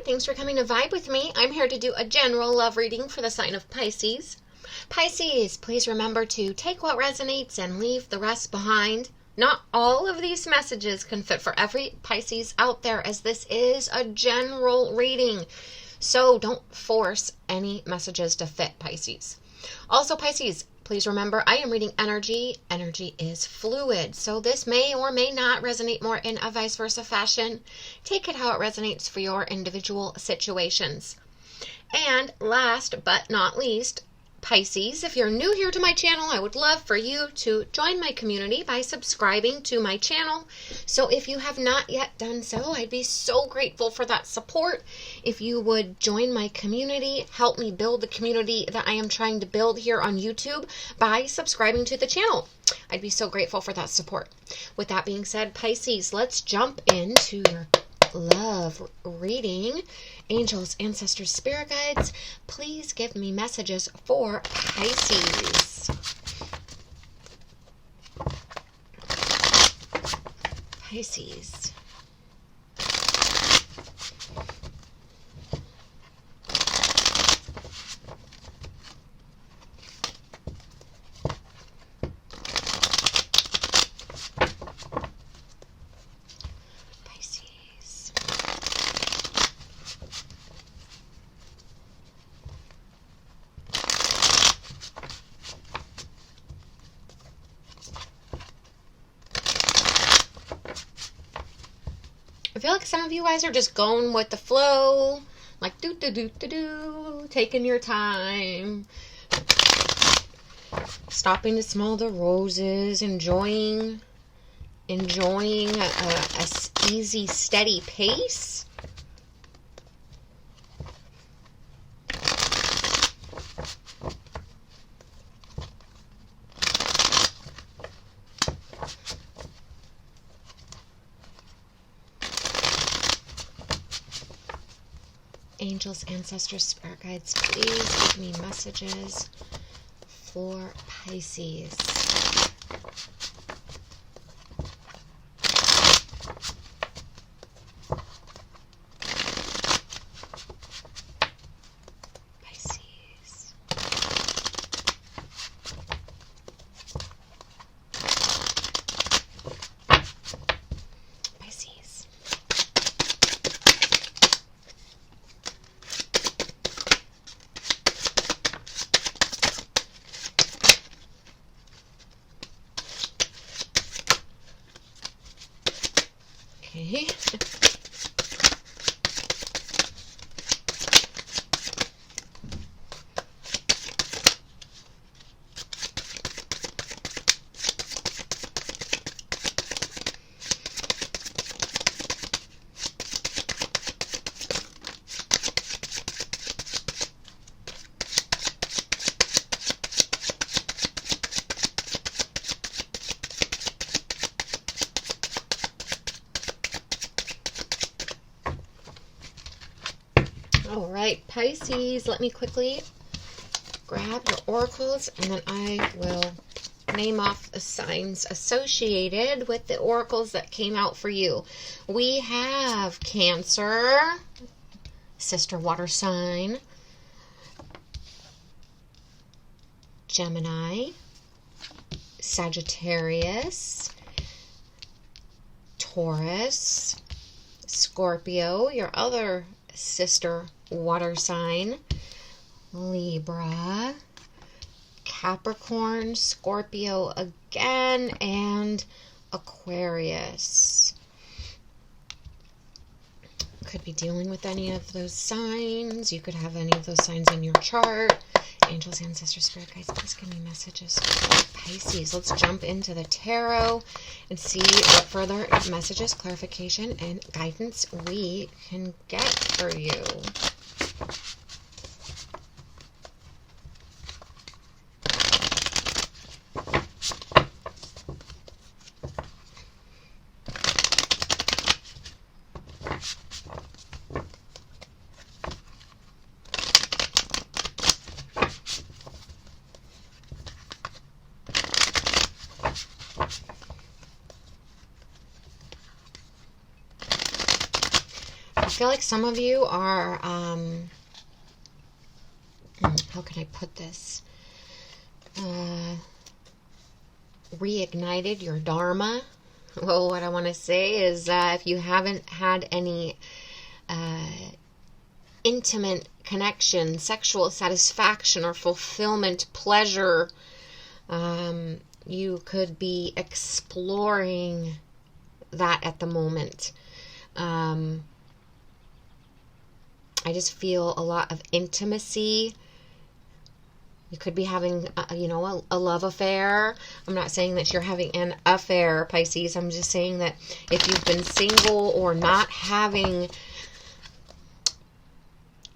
thanks for coming to vibe with me. I'm here to do a general love reading for the sign of Pisces. Pisces, please remember to take what resonates and leave the rest behind. Not all of these messages can fit for every Pisces out there, as this is a general reading. So don't force any messages to fit, Pisces. Also, Pisces, please remember, I am reading energy. Energy is fluid, so this may or may not resonate more in a vice versa fashion. Take it how it resonates for your individual situations. And last but not least, Pisces, if you're new here to my channel, I would love for you to join my community by subscribing to my channel. So if you have not yet done so, I'd be so grateful for that support. If you would join my community, help me build the community that I am trying to build here on YouTube by subscribing to the channel. I'd be so grateful for that support. With that being said, Pisces, let's jump into your love reading. Angels, ancestors, spirit guides, please give me messages for Pisces. Pisces. I feel like some of you guys are just going with the flow, like do, taking your time, stopping to smell the roses, enjoying a easy, steady pace. Angels, ancestors, spirit guides, please give me messages for Pisces. Pisces. Pisces. Okay. All right, Pisces, let me quickly grab your oracles, and then I will name off the signs associated with the oracles that came out for you. We have Cancer, sister water sign, Gemini, Sagittarius, Taurus, Scorpio, your other sister water sign, Libra, Capricorn, Scorpio again, and Aquarius. Could be dealing with any of those signs. You could have any of those signs in your chart. Angels, ancestors, spirit guides, please give me messages for Pisces. Let's jump into the tarot and see what further messages, clarification, and guidance we can get for you. feel like some of you are, how can I put this? Reignited your Dharma. Well, what I want to say is if you haven't had any intimate connection, sexual satisfaction, or fulfillment, pleasure, you could be exploring that at the moment. I just feel a lot of intimacy. You could be having, a love affair. I'm not saying that you're having an affair, Pisces. I'm just saying that if you've been single or not having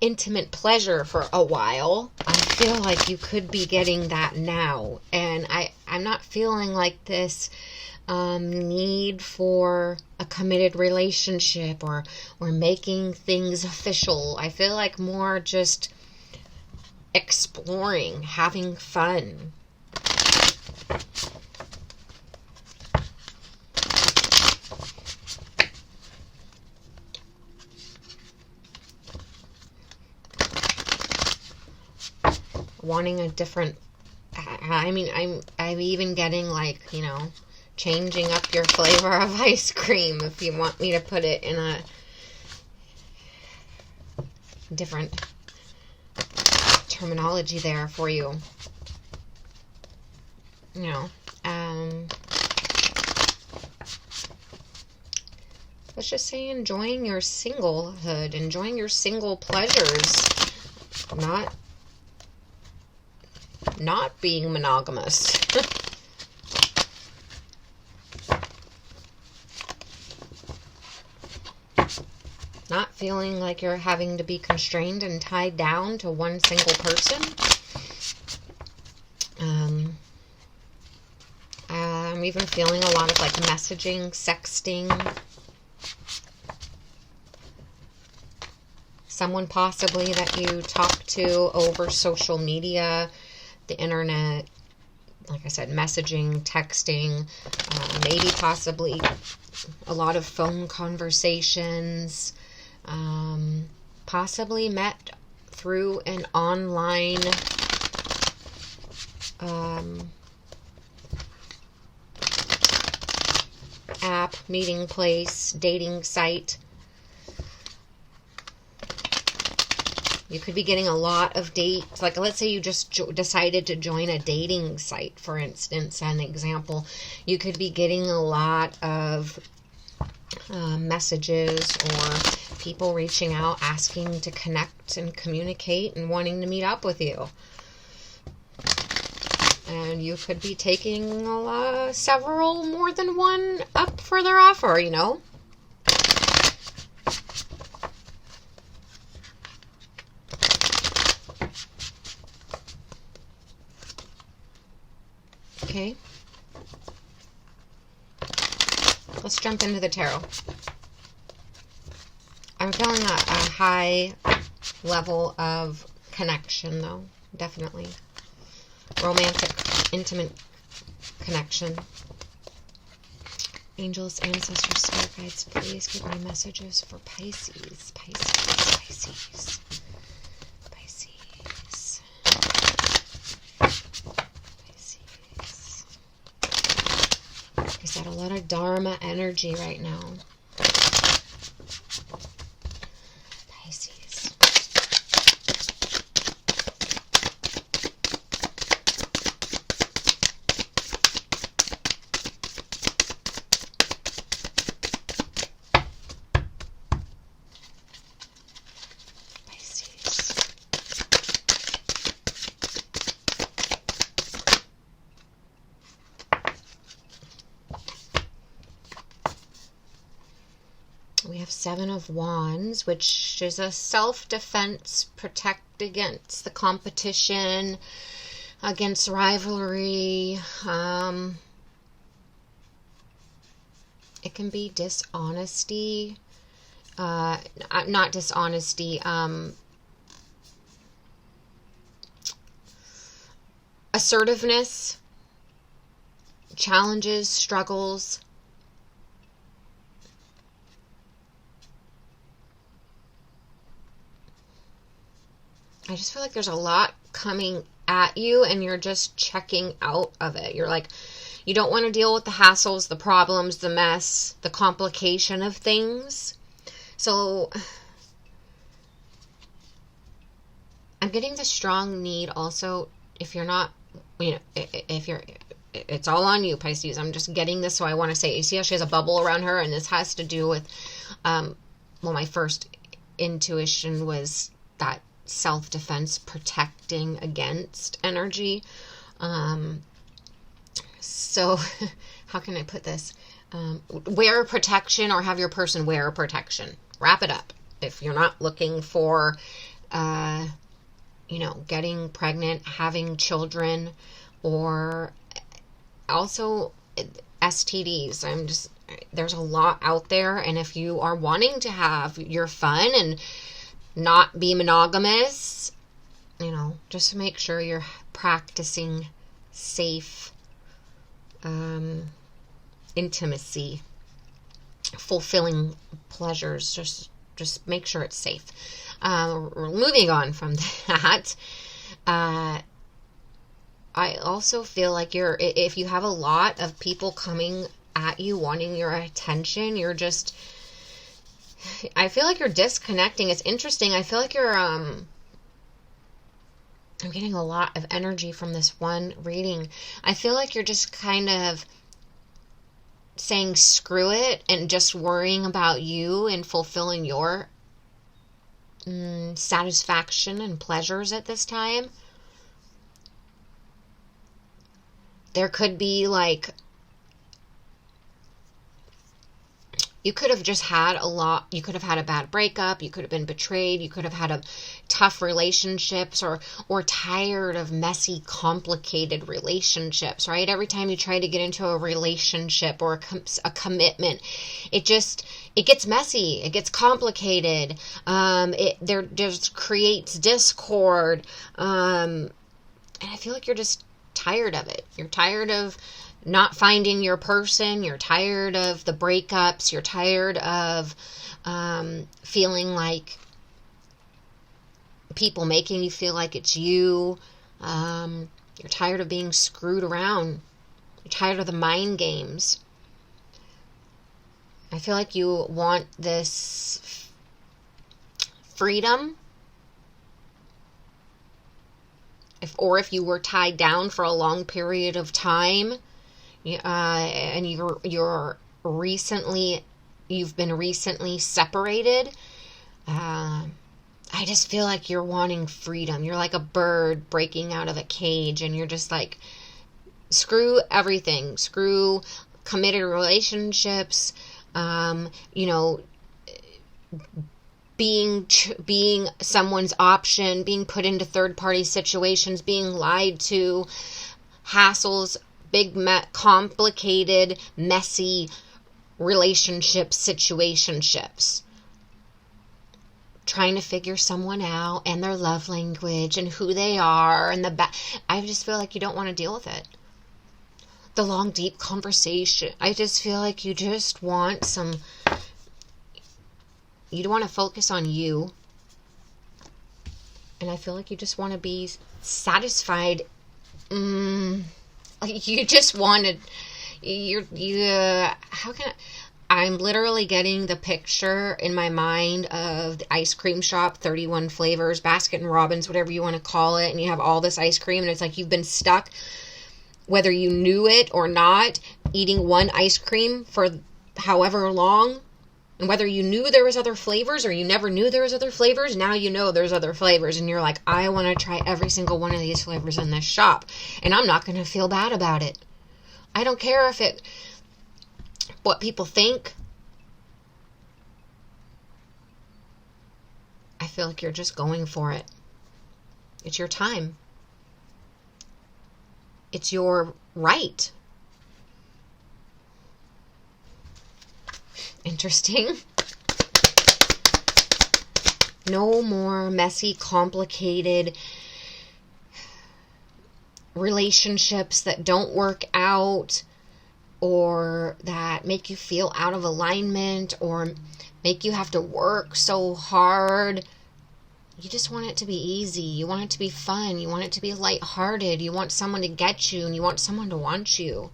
intimate pleasure for a while, I feel like you could be getting that now. And I'm not feeling like this need for a committed relationship or making things official. I feel like more just exploring, having fun. Wanting a different, I'm even getting like, changing up your flavor of ice cream, if you want me to put it in a different terminology there for you. Let's just say enjoying your singlehood, enjoying your single pleasures, not being monogamous. Not feeling like you're having to be constrained and tied down to one single person. I'm even feeling a lot of like messaging, sexting. Someone possibly that you talk to over social media, the internet, like I said, messaging, texting, maybe possibly a lot of phone conversations, possibly met through an online app, meeting place, dating site. You could be getting a lot of dates. Like, let's say you just decided to join a dating site, for instance, an example. You could be getting a lot of messages or people reaching out, asking to connect and communicate and wanting to meet up with you. And you could be taking several, more than one, up for their offer, Okay. Let's jump into the tarot. I'm feeling a high level of connection, though. Definitely. Romantic, intimate connection. Angels, ancestors, spirit guides, please give me messages for Pisces. Pisces. Like I said, a lot of Dharma energy right now. Pisces. We have Seven of Wands, which is a self-defense, protect against the competition, against rivalry. It can be dishonesty, not dishonesty, assertiveness, challenges, struggles. I just feel like there's a lot coming at you and you're just checking out of it. You're like, you don't want to deal with the hassles, the problems, the mess, the complication of things. So I'm getting the strong need also, if you're not, if you're, it's all on you, Pisces. I'm just getting this, so I want to say, you see how she has a bubble around her, and this has to do with, my first intuition was that self-defense, protecting against energy. So how can I put this? Wear protection, or have your person wear protection. Wrap it up. If you're not looking for, getting pregnant, having children, or also STDs. There's a lot out there. And if you are wanting to have your fun and not be monogamous, just make sure you're practicing safe intimacy, fulfilling pleasures. Just make sure it's safe. Moving on from that, I also feel like if you have a lot of people coming at you wanting your attention, I feel like you're disconnecting. It's interesting. I feel like I'm getting a lot of energy from this one reading. I feel like you're just kind of saying screw it and just worrying about you and fulfilling your satisfaction and pleasures at this time. There could be you could have just had you could have had a bad breakup, you could have been betrayed, you could have had a tough relationships, or tired of messy, complicated relationships, right? Every time you try to get into a relationship or a commitment, it gets messy, it gets complicated, there just creates discord, and I feel like you're just tired of it. You're tired of not finding your person. You're tired of the breakups. You're tired of feeling like people making you feel like it's you. You're tired of being screwed around. You're tired of the mind games. I feel like you want this freedom. If you were tied down for a long period of time, and you've been recently separated, I just feel like you're wanting freedom. You're like a bird breaking out of a cage, and you're just like, screw everything. Screw committed relationships, being someone's option, being put into third-party situations, being lied to, hassles, big, complicated, messy situationships. Trying to figure someone out and their love language and who they are and I just feel like you don't want to deal with it. The long, deep conversation. I just feel like you just want you don't want to focus on you. And I feel like you just want to be satisfied. You just wanted, I'm literally getting the picture in my mind of the ice cream shop, 31 flavors, Baskin Robbins, whatever you want to call it. And you have all this ice cream and it's like you've been stuck, whether you knew it or not, eating one ice cream for however long. And whether you knew there was other flavors or you never knew there was other flavors, now you know there's other flavors. And you're like, I want to try every single one of these flavors in this shop. And I'm not going to feel bad about it. I don't care what people think. I feel like you're just going for it. It's your time. It's your right. Interesting. No more messy, complicated relationships that don't work out or that make you feel out of alignment or make you have to work so hard You just want it to be easy. You want it to be fun. You want it to be lighthearted. You want someone to get you, and you want someone to want you.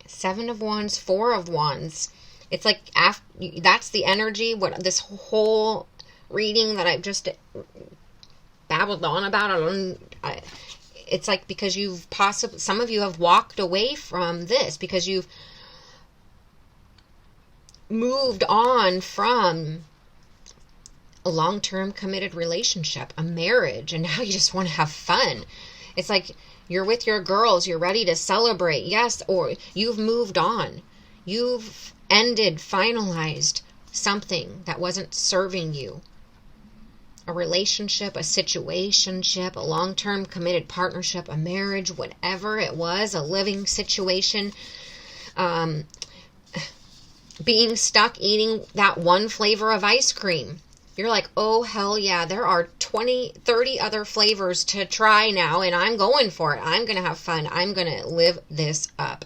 Seven of Wands, Four of Wands. It's like that's the energy. What this whole reading that I've just babbled on about. It's like because you've possibly, some of you have walked away from this because you've moved on from a long-term committed relationship, a marriage, and now you just want to have fun. It's like you're with your girls, you're ready to celebrate, yes, or you've moved on. You've ended, finalized something that wasn't serving you. A relationship, a situationship, a long-term committed partnership, a marriage, whatever it was, a living situation. Being stuck eating that one flavor of ice cream. You're like, oh, hell yeah, there are 20, 30 other flavors to try now, and I'm going for it. I'm going to have fun. I'm going to live this up.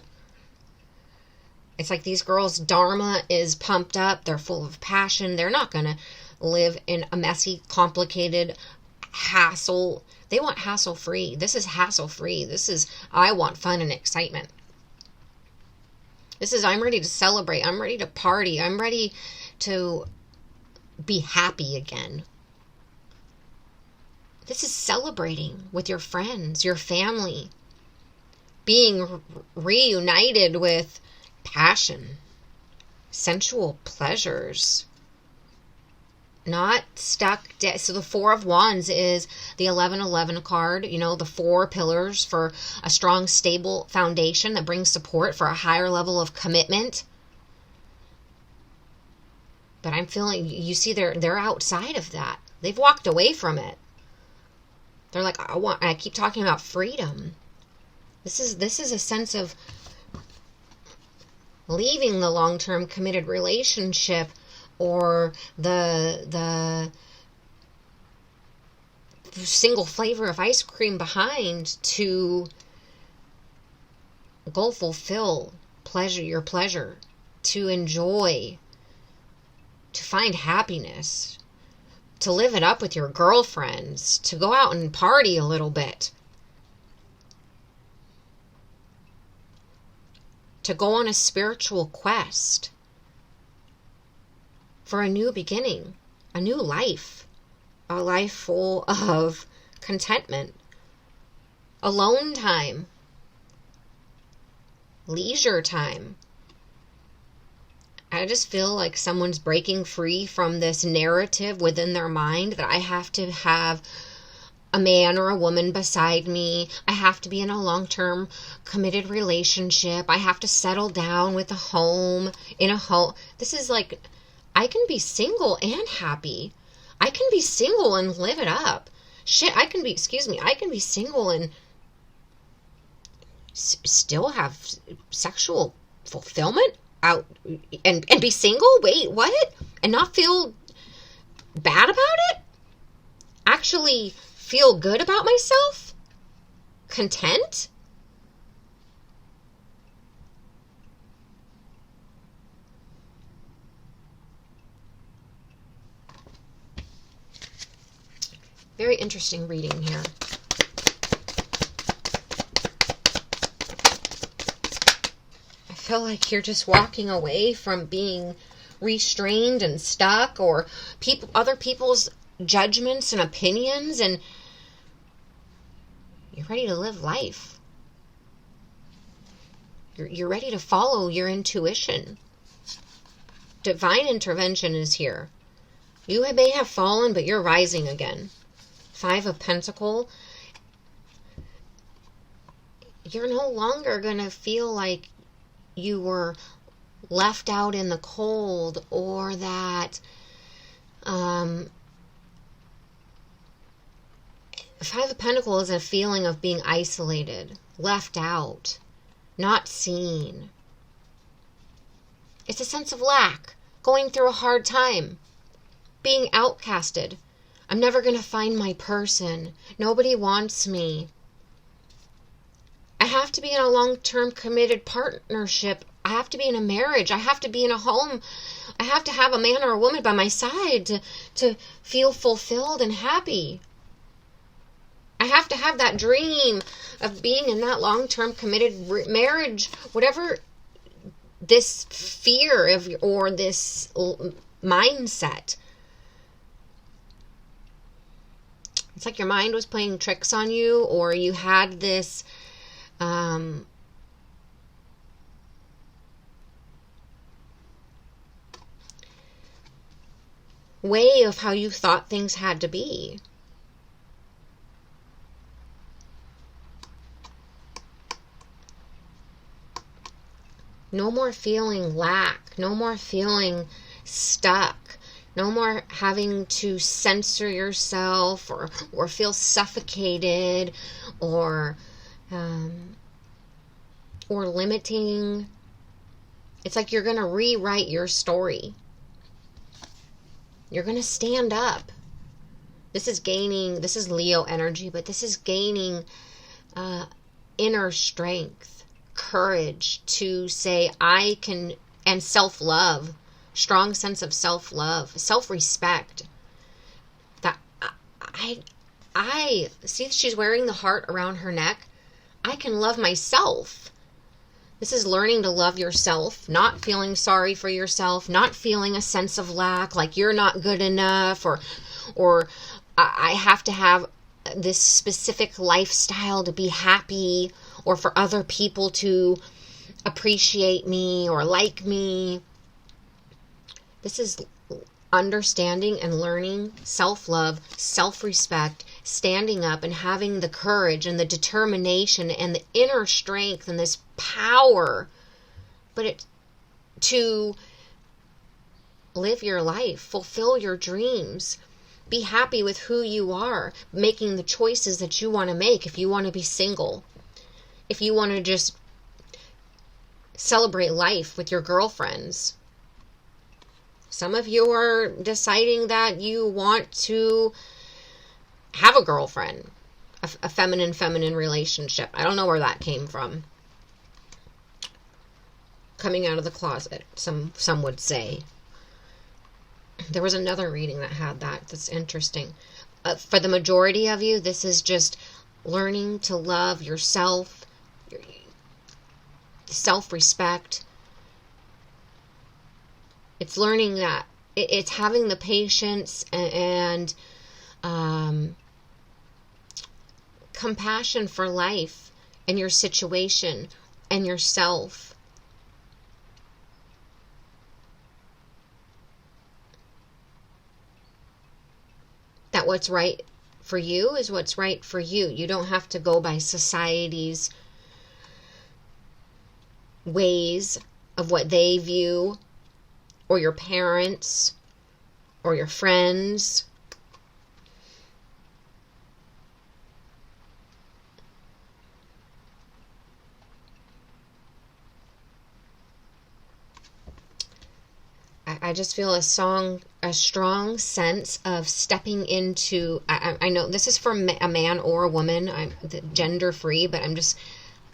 It's like these girls' dharma is pumped up. They're full of passion. They're not going to live in a messy, complicated hassle. They want hassle-free. This is hassle-free. This is, I want fun and excitement. This is, I'm ready to celebrate. I'm ready to party. I'm ready to be happy again. This is celebrating with your friends, your family, being reunited with passion, sensual pleasures, not stuck. So the Four of Wands is the 1111 card, you know, the four pillars for a strong, stable foundation that brings support for a higher level of commitment. But I'm feeling, you see, they're outside of that. They've walked away from it. They're like, I keep talking about freedom. This is a sense of leaving the long-term committed relationship or the single flavor of ice cream behind to go fulfill your pleasure, to enjoy, to find happiness, to live it up with your girlfriends, to go out and party a little bit, to go on a spiritual quest for a new beginning, a new life, a life full of contentment, alone time, leisure time. I just feel like someone's breaking free from this narrative within their mind that I have to have a man or a woman beside me. I have to be in a long-term committed relationship. I have to settle down with a home, in a home. This is like, I can be single and happy. I can be single and live it up. I can be single and still have sexual fulfillment out and be single? Wait, what? And not feel bad about it? Actually feel good about myself? Content? Very interesting reading here. I feel like you're just walking away from being restrained and stuck, or other people's judgments and opinions, and you're ready to live life. You're ready to follow your intuition. Divine intervention is here. You may have fallen, but you're rising again. Five of Pentacles. You're no longer going to feel like you were left out in the cold, or that Five of Pentacles is a feeling of being isolated, left out, not seen. It's a sense of lack, going through a hard time, being outcasted. I'm never going to find my person. Nobody wants me. to be in a long-term committed partnership. I have to be in a marriage. I have to be in a home. I have to have a man or a woman by my side to feel fulfilled and happy. I have to have that dream of being in that long-term committed marriage, whatever this fear of or this mindset. It's like your mind was playing tricks on you, or you had this way of how you thought things had to be. No more feeling lack. No more feeling stuck. No more having to censor yourself or feel suffocated or limiting. It's like you're going to rewrite your story. You're going to stand up. This is Leo energy, but this is gaining inner strength, courage to say I can, and self-love, strong sense of self-love, self-respect. That I see she's wearing the heart around her neck. I can love myself. This is learning to love yourself, not feeling sorry for yourself, not feeling a sense of lack, like you're not good enough, or I have to have this specific lifestyle to be happy, or for other people to appreciate me or like me. This is understanding and learning self-love, self-respect, standing up and having the courage and the determination and the inner strength and this power, to live your life, fulfill your dreams, be happy with who you are, making the choices that you want to make. If you want to be single, if you want to just celebrate life with your girlfriends. Some of you are deciding that you want to have a girlfriend, a feminine relationship. I don't know where that came from. Coming out of the closet, some would say. There was another reading that had that. That's interesting. For the majority of you, this is just learning to love yourself, your self-respect. It's learning that it's having the patience and compassion for life and your situation and yourself. That what's right for you is what's right for you. You don't have to go by society's ways of what they view, or your parents, or your friends. I just feel a strong sense of stepping into, I know this is for a man or a woman, I'm gender free, but I'm just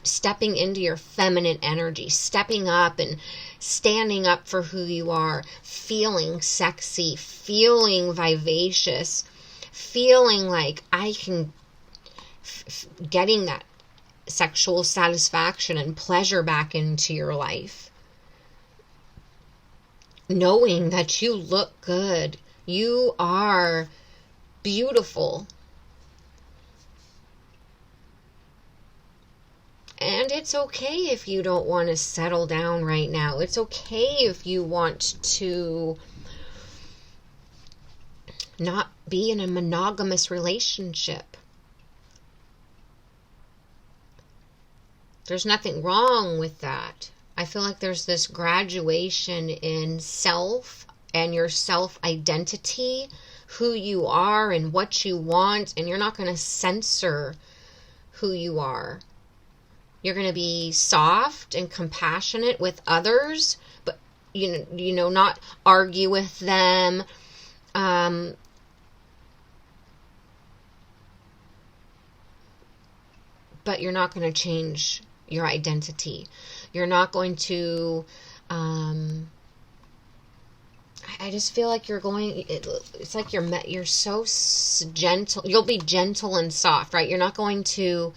stepping into your feminine energy, stepping up and standing up for who you are, feeling sexy, feeling vivacious, feeling like I can, getting that sexual satisfaction and pleasure back into your life. Knowing that you look good, you are beautiful. And it's okay if you don't want to settle down right now. It's okay if you want to not be in a monogamous relationship. There's nothing wrong with that. I feel like there's this graduation in self and your self-identity, who you are and what you want, and you're not going to censor who you are. You're going to be soft and compassionate with others, but you know, not argue with them. But you're not going to change your identity. You're not going to, I just feel like you're going, it's like you're so gentle. You'll be gentle and soft, right? You're not going to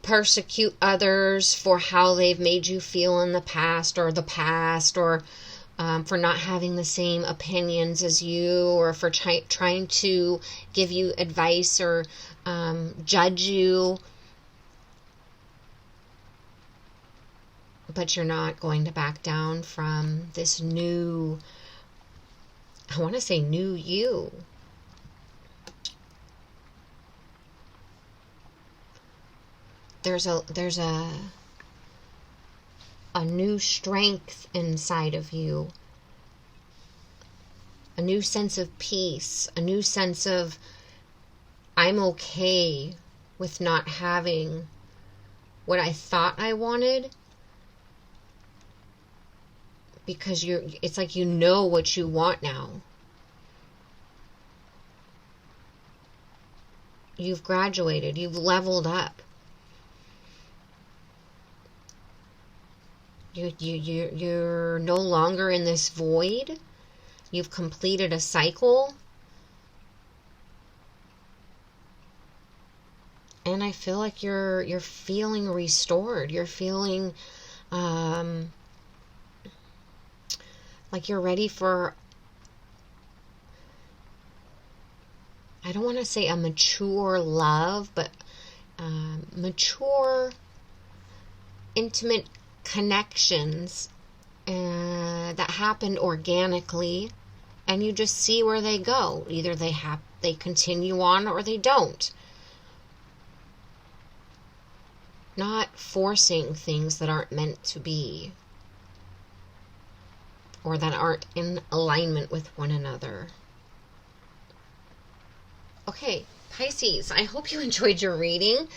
persecute others for how they've made you feel in the past, or for not having the same opinions as you, or for trying to give you advice or judge you. But you're not going to back down from this new, I want to say new you. There's a new strength inside of you, a new sense of peace, a new sense of, I'm okay with not having what I thought I wanted, because it's like you know what you want now. You've graduated, you've leveled up. You're no longer in this void. You've completed a cycle. And I feel like you're feeling restored. You're feeling like you're ready for, I don't want to say a mature love, but mature, intimate connections that happened organically, and you just see where they go. Either they continue on or they don't. Not forcing things that aren't meant to be, or that aren't in alignment with one another. Okay, Pisces, I hope you enjoyed your reading.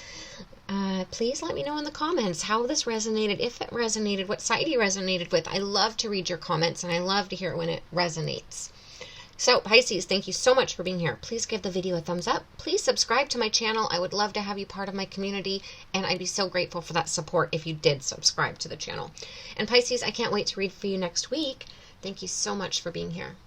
Please let me know in the comments how this resonated, if it resonated, what side you resonated with. I love to read your comments, and I love to hear when it resonates. So, Pisces, thank you so much for being here. Please give the video a thumbs up. Please subscribe to my channel. I would love to have you part of my community, and I'd be so grateful for that support if you did subscribe to the channel. And Pisces, I can't wait to read for you next week. Thank you so much for being here.